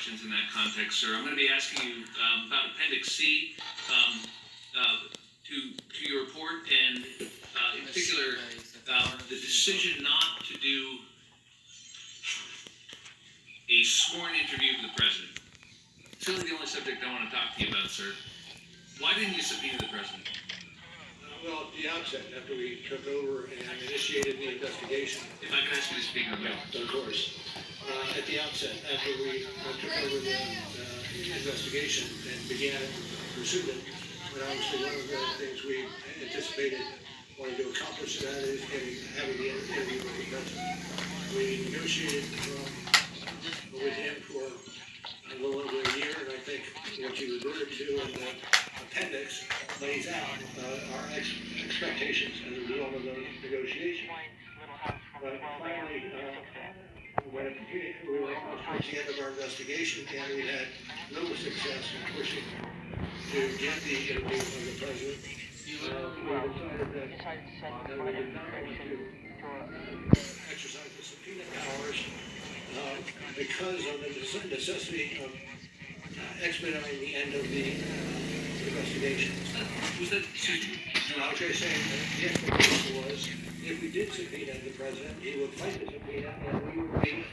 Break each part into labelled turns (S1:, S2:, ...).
S1: questions in that context, sir. I'm going to be asking you about Appendix C to your report, and in particular, the decision not to do a sworn interview with the president. It's really the only subject I want to talk to you about, sir. Why didn't you subpoena the president?
S2: Well, at the outset, after we took over and initiated the investigation.
S1: If I could ask you to speak on that.
S2: Yeah, of course. At the outset, after we took over the investigation and began it, pursued it, and obviously one of the things we anticipated wanting to accomplish that is having the interview with the president. We negotiated with him for a little over a year, and I think what you alluded to in the appendix lays out our expectations as a result of those negotiations. But finally, when we were almost towards the end of our investigation and we had little success in pushing to get the interview of the president, we decided that we did not want to exercise the subpoena powers because of the necessity of expediting the end of the investigation.
S1: Was that, excuse me?
S2: I was going to say that the expectation was if we did subpoena the president, he would fight the subpoena and we would be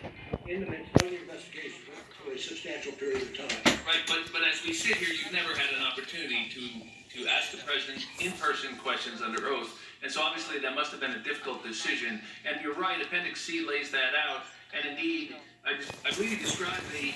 S2: in the midst of the investigation for a substantial period of time.
S1: Right, but as we sit here, you've never had an opportunity to ask the president in-person questions under oath. And so obviously that must have been a difficult decision. And you're right, Appendix C lays that out. And indeed, I believe you described the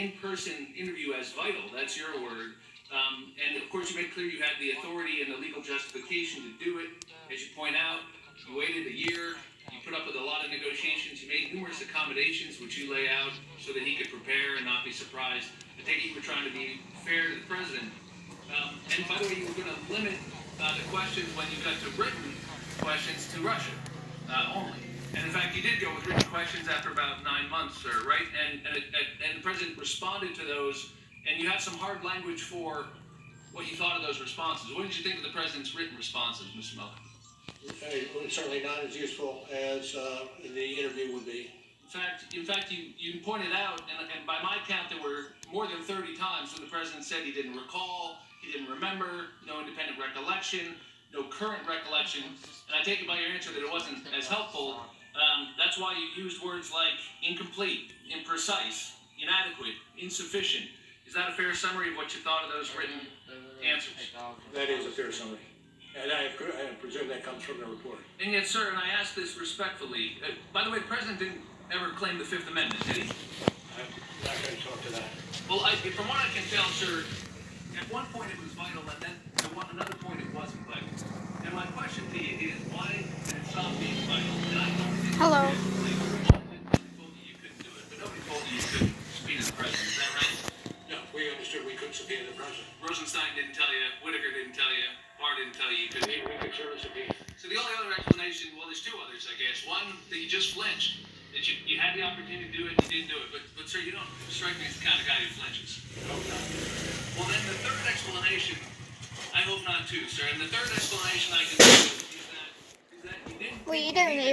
S1: in-person interview as vital. That's your word. And of course, you made clear you had the authority and the legal justification to do it. As you point out, you waited a year. You put up with a lot of negotiations. You made numerous accommodations, which you lay out so that he could prepare and not be surprised. I think you were trying to be fair to the president. And by the way, you were going to limit the questions when you got to written questions to Russia only. And in fact, you did go with written questions after about 9 months, sir, right? And the president responded to those, and you had some hard language for what you thought of those responses. What did you think of the president's written responses, Mr. Melton?
S2: Certainly not as useful as the interview would be.
S1: In fact, you pointed out, and by my count, there were more than 30 times when the president said he didn't recall, he didn't remember, no independent recollection, no current recollection. And I take it by your answer that it wasn't as helpful. That's why you used words like incomplete, imprecise, inadequate, insufficient. Is that a fair summary of what you thought of those written answers?
S2: That is a fair summary. And I presume that comes from the report.
S1: And yet, sir, and I ask this respectfully, by the way, the president didn't ever claim the Fifth Amendment, did he?
S2: I'm not going to talk to that.
S1: Well, from what I can tell, sir, at one point it was vital, and then at another point it wasn't vital. And my question to you is, why did it stop being vital? And I don't think
S3: Hello.
S1: Nobody told you you couldn't do it, but nobody told you you couldn't subpoena the president. Is that right?
S2: No, we understood we couldn't subpoena the president.
S1: Rosenstein didn't tell you, Whitaker didn't tell you, Barr didn't tell you you couldn't.
S2: We could certainly subpoena.
S1: So the only other explanation, well, there's two others, I guess. One, that you just flinched. That you had the opportunity to do it, you didn't do it. But sir, you don't strike me as the kind of guy who flinches.
S2: No, no.
S1: Well, then the third explanation, I hope not too, sir. And the third explanation I can do is that you didn't.
S3: Well, you don't know.